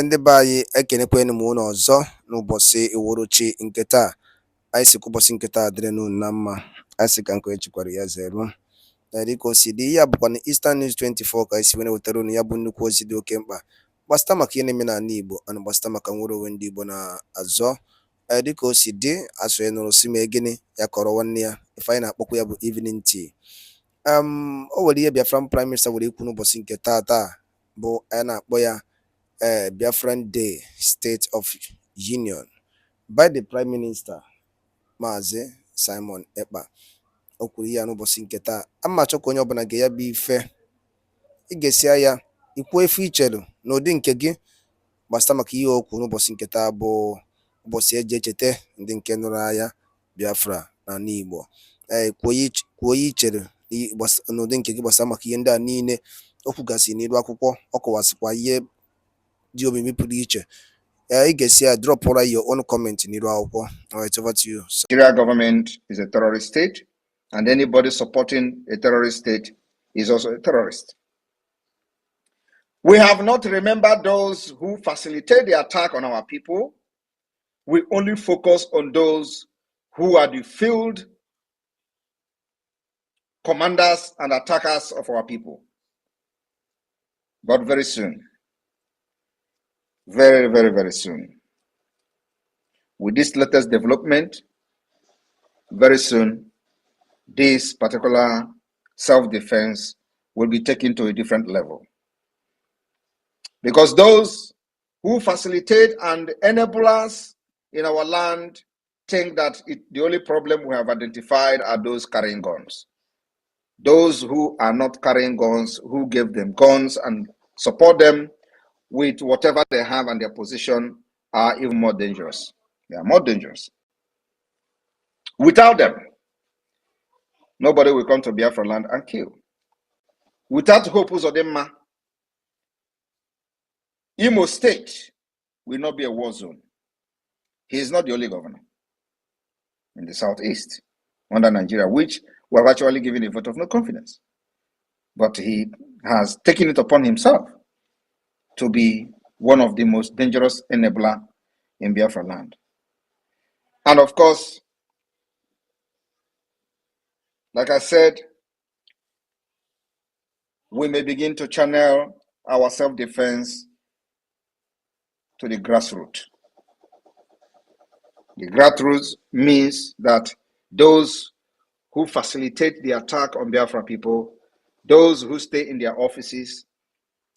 Ndị be anyị ekenekwanụ m unu ọzọ n'ụbọchị uhuruchi nke taa. Anyị sị ka ụbọchị nke taa dịrịnụ unu na mma. Anyị sị ka nke ejikwara ya zere. Dịka o si dị, ya bụkwa na Eastern News 24 ka anyị si were wetara unu ya bụ nnukwu ozi dị oke mkpa gbasịta maka ihe na-eme n'ala Igbo ana gbasịta maka nwere onwe ndị Igbo na-azọ. Dịka o si dị, asụrụ nụrụ si mee gịnị ya kọrọ nwanne ya, ife anyị na-akpọkwa ya bụ evening tea. O nwere ihe Biafran Prime Minister were ikwu n'ụbọchị nke taa bụ anyị na-akpọ ya Biafran Day State of Union by the Prime Minister Maazị Simon Ekpa. O kwuru ya n'ụbọchị nke taa. Ama achọ ka onye ọbụla ga ya bụ ife ị ga-esi ya ikwuo efe ichere n'ụdị nke gị gbasịta maka ihe okwu n'ụbọchị nke taa bụ ụbọchị eji echeta ndị nke nụrụ agha Biafra n'ala Igbo. Kwuo ihe ichere n'ụdị nke gị gbasara maka ihe ndị a niile o kwugasị n'iru akwụkwọ. Ọ kọwasịkwa ihe dị omimi pụrụ iche. Ị ga-esi ya dropụra your own comment n'iru akwụkwọ. Alright, over to you. Nigeria government is a terrorist state, and anybody supporting a terrorist state is also a terrorist. We have not remembered those who facilitate the attack on our people. We only focus on those who are the field commanders and attackers of our people. But very soon, very, very, very soon, with this latest development, very soon, this particular self-defense will be taken to a different level. Because those who facilitate and enable us in our land think that the only problem we have identified are those carrying guns. Those who are not carrying guns, who give them guns and support them with whatever they have and their position, are even more dangerous. They are more dangerous. Without them, nobody will come to Biafra land and kill. Without Hope Uzodinma, Imo State will not be a war zone. He is not the only governor in the southeast under Nigeria, which we have actually given a vote of no confidence. But he has taken it upon himself to be one of the most dangerous enabler in Biafra land. And of course, like I said, we may begin to channel our self-defense to the grassroots. The grassroots means that those who facilitate the attack on Biafra people, those who stay in their offices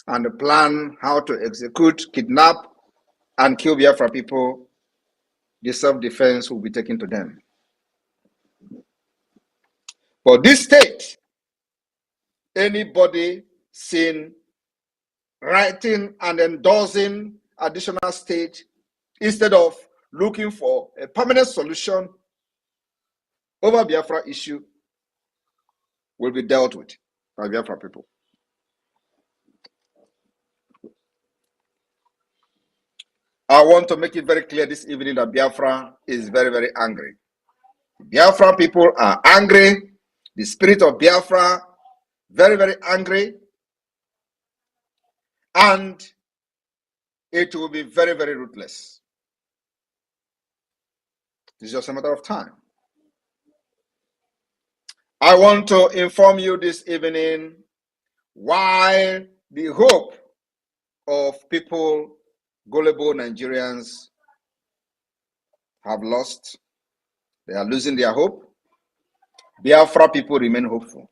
and plan how to execute, kidnap, and kill Biafra people, the self-defense will be taken to them. For this state, anybody seen writing and endorsing additional state instead of looking for a permanent solution over Biafra issue will be dealt with by Biafra people. I want to make it very clear this evening that Biafra is very, very angry. Biafra people are angry. The spirit of Biafra, very, very angry. And it will be very, very ruthless. It's just a matter of time. I want to inform you this evening why the hope of people, gullible Nigerians, have lost. They are losing their hope. Biafra people remain hopeful.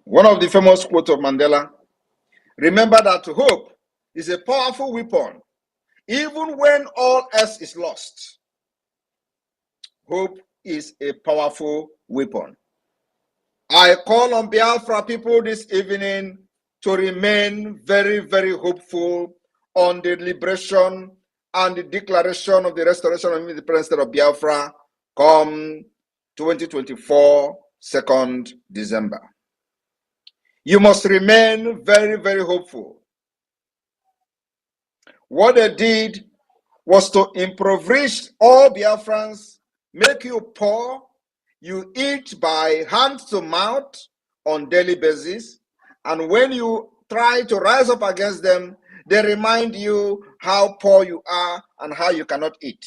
One of the famous quotes of Mandela, remember that hope is a powerful weapon, even when all else is lost. Hope is a powerful weapon. I call on Biafra people this evening to remain very, very hopeful on the liberation and the declaration of the restoration of the independent state of Biafra come 2024, 2nd December. You must remain very, very hopeful. What they did was to impoverish all Biafrans, make you poor, you eat by hand to mouth on daily basis, and when you try to rise up against them, they remind you how poor you are and how you cannot eat,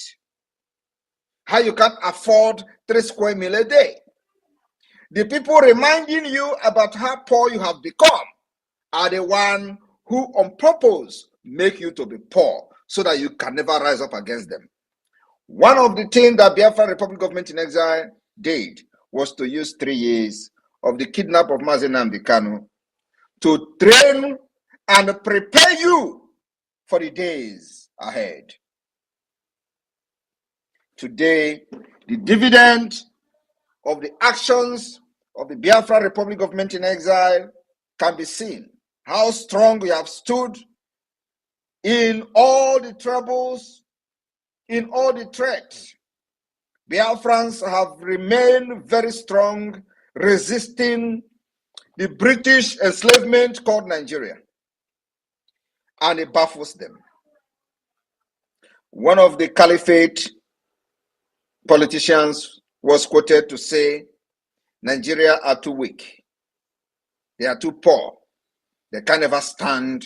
how you can't afford 3 square meals a day. The people reminding you about how poor you have become are the one who on purpose make you to be poor so that you can never rise up against them. One of the things that Biafra Republic Government in Exile did was to use 3 years of the kidnap of Mazi Nnamdi Kanu to train and prepare you for the days ahead. Today, the dividend of the actions of the Biafra Republic Government in Exile can be seen. How strong we have stood in all the troubles, in all the threats. Biafrans have remained very strong, resisting the British enslavement called Nigeria, and it baffles them. One of the caliphate politicians was quoted to say, Nigeria are too weak, they are too poor, they can never stand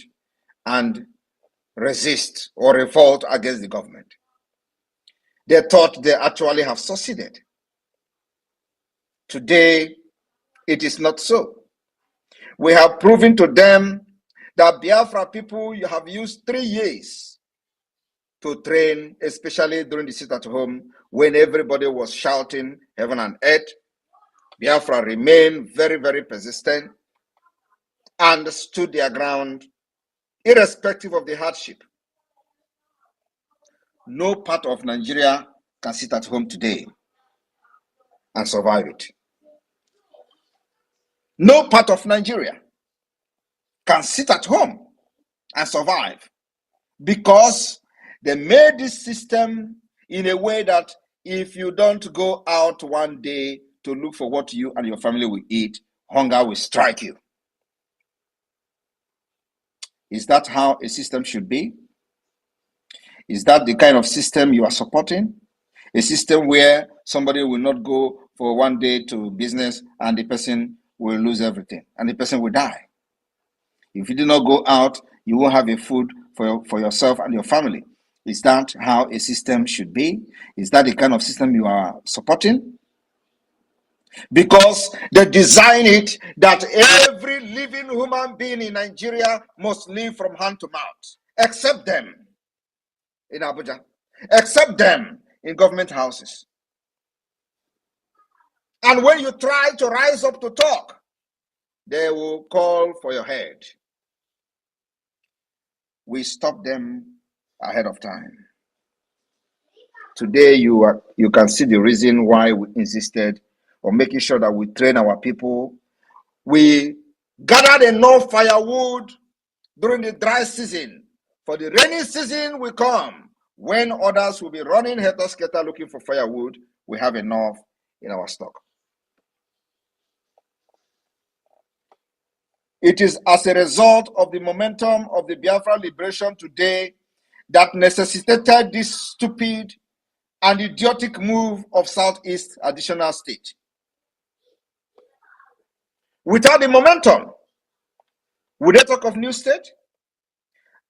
and resist or revolt against the government. They thought they actually have succeeded. Today, it is not so. We have proven to them that Biafra people, you have used 3 years to train, especially during the sit at home when everybody was shouting heaven and earth. Biafra remained very, very persistent and stood their ground irrespective of the hardship. No part of Nigeria can sit at home today and survive it. No part of Nigeria can sit at home and survive because they made this system in a way that if you don't go out one day to look for what you and your family will eat, hunger will strike you. Is that how a system should be? Is that the kind of system you are supporting? A system where somebody will not go for one day to business and the person will lose everything and the person will die. If you do not go out, you won't have a food for yourself and your family. Is that how a system should be? Is that the kind of system you are supporting? Because they design it that every living human being in Nigeria must live from hand to mouth, except them in Abuja, except them in government houses. And when you try to rise up to talk, they will call for your head. We stop them ahead of time. Today, you can see the reason why we insisted on making sure that we train our people. We gathered enough firewood during the dry season. For the rainy season will come, when others will be running helter-skelter looking for firewood, we have enough in our stock. It is as a result of the momentum of the Biafra liberation today that necessitated this stupid and idiotic move of Southeast additional state. Without the momentum, would they talk of new state?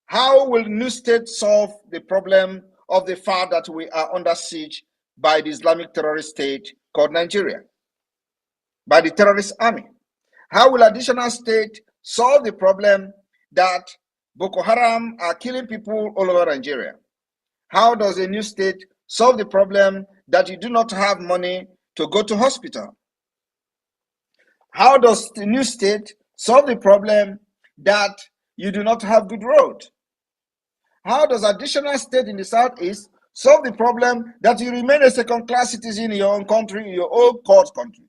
How will new state solve the problem of the fact that we are under siege by the Islamic terrorist state called Nigeria, by the terrorist army? How will additional state solve the problem that Boko Haram are killing people all over Nigeria? How does a new state solve the problem that you do not have money to go to hospital? How does the new state solve the problem that you do not have good road? How does additional state in the southeast solve the problem that you remain a second-class citizen in your own country, in your own court country?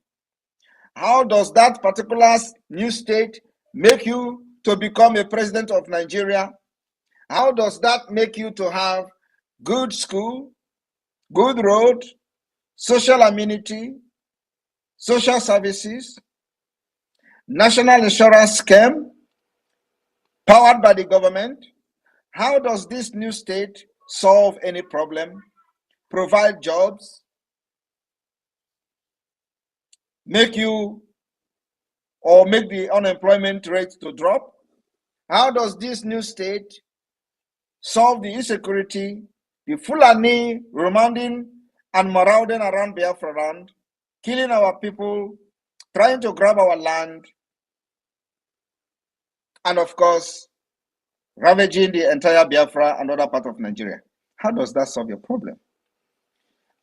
How does that particular new state make you to become a president of Nigeria? How does that make you to have good school, good road, social amenity, social services, national insurance scheme powered by the government? How does this new state solve any problem, provide jobs, make you or make the unemployment rate to drop? How does this new state solve the insecurity, the Fulani remanding and marauding around Biafra land, killing our people, trying to grab our land, and of course, ravaging the entire Biafra and other part of Nigeria? How does that solve your problem?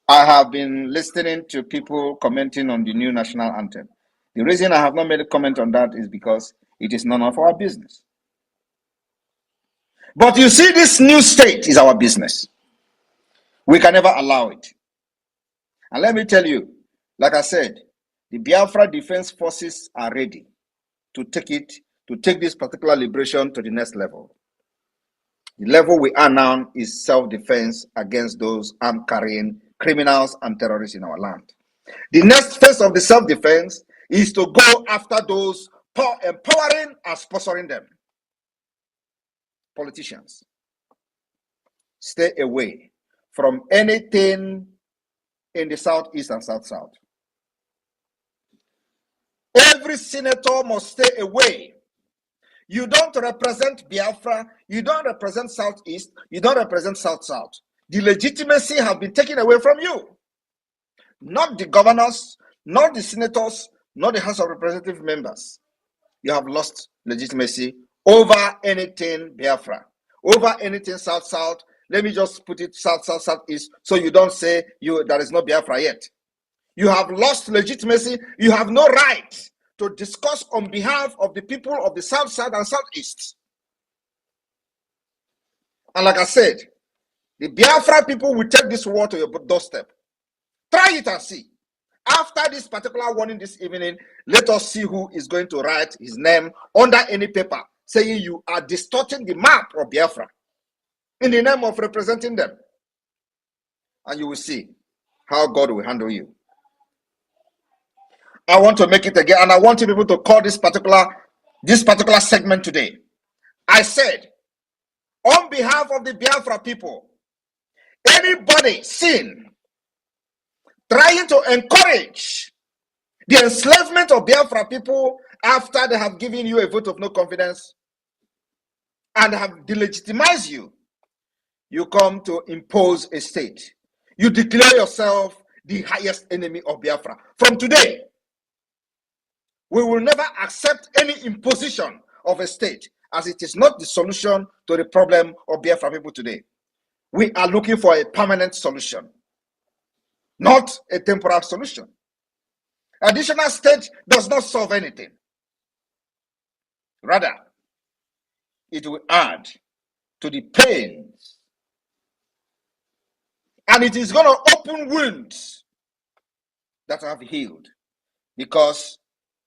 I have been listening to people commenting on the new national anthem. The reason I have not made a comment on that is because it is none of our business. But you see, this new state is our business. We can never allow it. And let me tell you, like I said, the Biafra Defense Forces are ready to take this particular liberation to the next level. The level we are now is self-defense against those arm-carrying criminals and terrorists in our land. The next phase of the self-defense is to go after those empowering and sponsoring them. Politicians, stay away from anything in the Southeast and South-South. Every senator must stay away. You don't represent Biafra, you don't represent Southeast, you don't represent South-South. The legitimacy has been taken away from you. Not the governors, not the senators, not the House of Representative members. You have lost legitimacy over anything Biafra, over anything South-South. Let me just put it South-South, Southeast, so you don't say there is no Biafra yet. You have lost legitimacy. You have no right to discuss on behalf of the people of the South-South and Southeast. And like I said, the Biafra people will take this war to your doorstep. Try it and see. After this particular warning this evening, let us see who is going to write his name under any paper saying you are distorting the map of Biafra in the name of representing them. And you will see how God will handle you. I want to make it again, and I want you people to call this particular segment today. I said, on behalf of the Biafra people, anybody seen trying to encourage the enslavement of Biafra people after they have given you a vote of no confidence and have delegitimized you, you come to impose a state. You declare yourself the highest enemy of Biafra. From today, we will never accept any imposition of a state, as it is not the solution to the problem of Biafra people today. We are looking for a permanent solution, not a temporary solution. Additional state does not solve anything. Rather, it will add to the pains, and it is going to open wounds that have healed. Because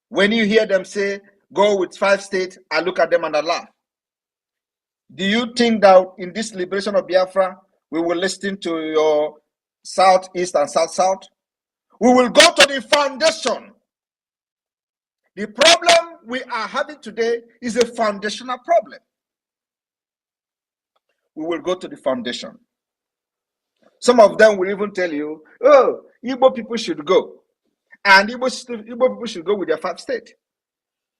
when you hear them say, go with 5 states, I look at them and I laugh. Do you think that in this liberation of Biafra, we will listen to your Southeast and South-South? We will go to the foundation. The problem we are having today is a foundational problem. We will go to the foundation. Some of them will even tell you, oh, Igbo people should go. And Igbo people should go with their 5 states.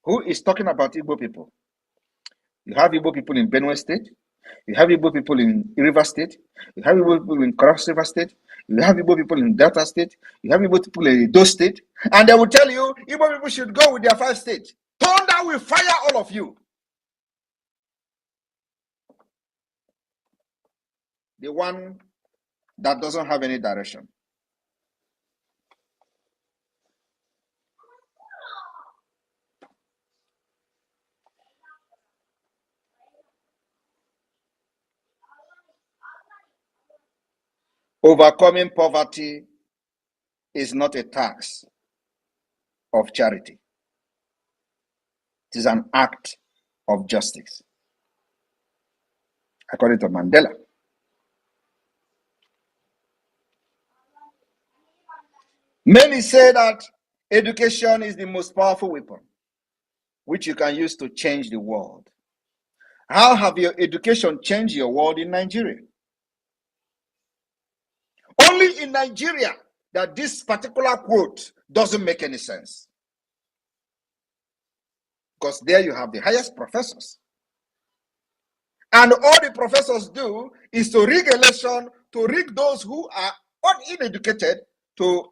Who is talking about Igbo people? You have Igbo people in Benue State. You have Igbo people in River State. You have Igbo people in Cross River State. You have Igbo people in Delta State. You have Igbo people in Edo State. And they will tell you, Igbo people should go with their 5 states. Thunder will fire all of you. The one that doesn't have any direction. Overcoming poverty is not a task of charity. It is an act of justice, according to Mandela. Many say that education is the most powerful weapon which you can use to change the world. How have your education changed your world in Nigeria? Only in Nigeria that this particular quote doesn't make any sense. Because there you have the highest professors. And all the professors do is to rig election, to rig those who are uneducated to,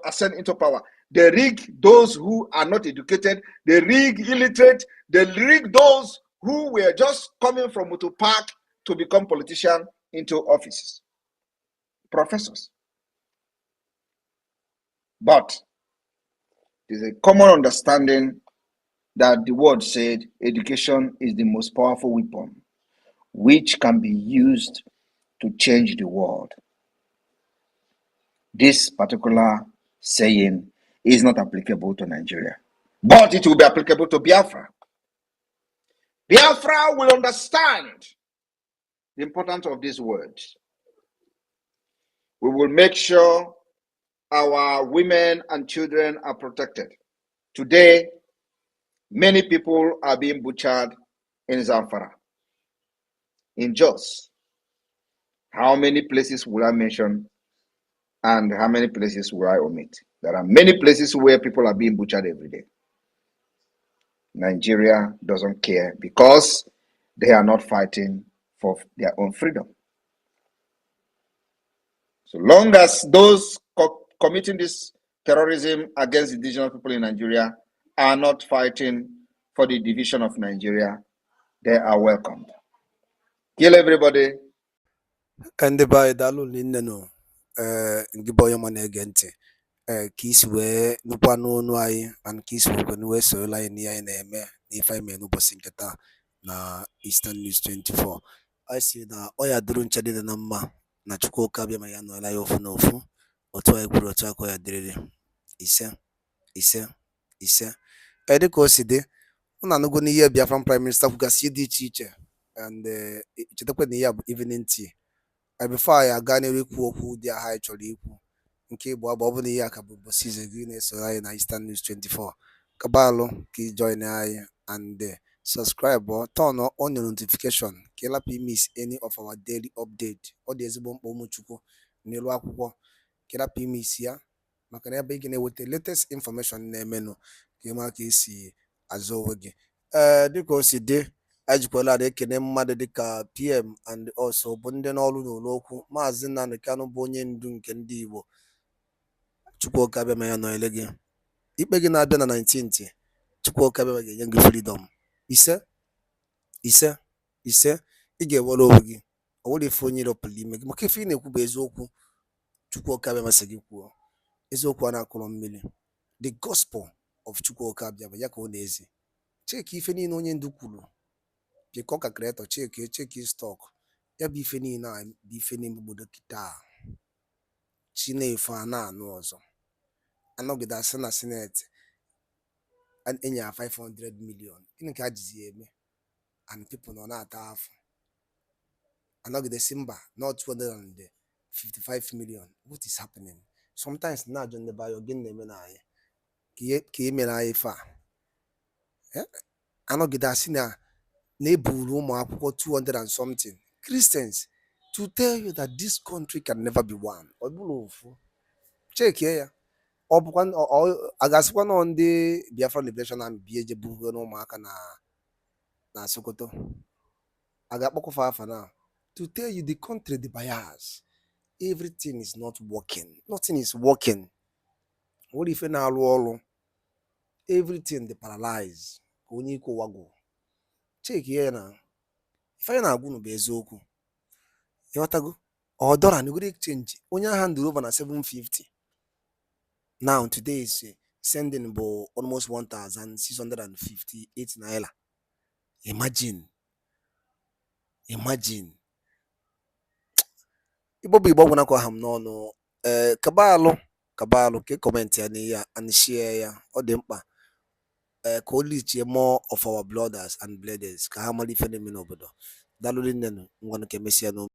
ascend into power. They rig those who are not educated. They rig illiterate. They rig those who were just coming from Mutu Park to become politicians into offices. Professors. But there's a common understanding that the word said education is the most powerful weapon which can be used to change the world. This particular saying is not applicable to Nigeria, but it will be applicable to Biafra. Biafra will understand the importance of these words. We will make sure our women and children are protected. Today, many people are being butchered in Zamfara, in Jos. How many places will I mention and how many places will I omit? There are many places where people are being butchered every day. Nigeria doesn't care because they are not fighting for their own freedom. So long as those committing this terrorism against indigenous people in Nigeria are not fighting for the division of Nigeria, they are welcomed. Kill everybody. Ndị be anyị daalụ nne nụ ngị bụ onye ọma na-ege ntị ka isi wee nụkwa n'onu anyị and ka isi wee sorola anyị n'ihe anyị na-eme n'ife anyị mere n'ụbọchị nke taa na Eastern News 24. Anyị si na ọ ya dịrị nche dị na mma na Chukwuka abịa ma ya nọrọ ya ofu na ofu otu anyị kwuru otu aka ya dịrịrị ise dịka o si dị ụnụ anụgo n'ihe Biafran Prime Minister kwugasị dị iche iche and chetakwa na ihe a bụ evening tea. Before anyị aga n'elu ikwu okwu dị aha anyị chọrọ ikwu nke ịbụ ọ bụ na ihe a ka bụ ụbọchị izu gị na-esoro anyị na Eastern News 24 kabalụ ka ị join anyị and subscribe or turn on your notification ka ịlapụ miss any of our daily update. Ọ dị ezigbo mkpa ụmụchukwu n'elu akwụkwọ ka ịlapụ miss ya maka na ebe ị ga-enweta latest information na-emenụ ka ịma ka esi azụ onwe gị. Dịka o si dị anyị jikwala ada ekene mmadụ dịka PM and also bụ ndị n'ọrụ n'ụlọokwu Maazị Nnamdi Kanu bụ onye ndu nke ndị Igbo. Chukwuka abịa ma ya nọnyere gị ikpe gị na-abịa na 19th Chukwuka abịa ga-enye gị freedom ise ị ga-ewere onwe gị o nwere ife onye ịrọpụrụ ime gị maka ife ị na-ekwu bụ eziokwu. Chukwuka abịa masị gị kwuo eziokwu a na-akụrọ mmiri. The gospel of Chukwuka abịa ya ka ọ na-ezi cheki ife niile onye ndu kwuru jikọ ka kreatọ cheki stọk ya bụ ife niile a bụ ife n'ime obodo kịta Chinefe a na-anụ ọzọ anọgide asị na sineti enye ya 500 million gịnị ka a jizi eme and people nọ na-ata afọ anọgide si mba not 255 million. What is happening? Sometimes na-ajụ ndị bayo gịnị na-eme na anyị ka emere anyị ife a anọgide asị na eburu ụmụ akwụkwọ 200 and something Christians to tell you that this country can never be one. Ọ bụrụ ofu chekie ya ọ bụkwa a ga-asịkwa nọ ndị Biafra Liberation Army bi eje bugo n'ụmụaka na Sokoto a ga-akpọkọfa afa na to tell you the country the bias everything is not working, nothing is working. Nwere ife na-arụ ọrụ everything dị paralyzed ka onye ike ụwago cheki ya na ife anyị na-agwụ bụ eziokwu ịghọtago $1 na go exchange onye agha nduru over na 750 now today is sending bụ almost 1,658 naira. Imagine Igbo bụ Igbo gwụnakwa ha m n'ọnụ kabalụ ka kọmentị ya n'ihe ya and share ya ọ dị mkpa ka o lichie more of our blooders and bleeders ka ha mara ife na-eme n'obodo. Daalụ nne ngwanụ ka emesịa n'obodo.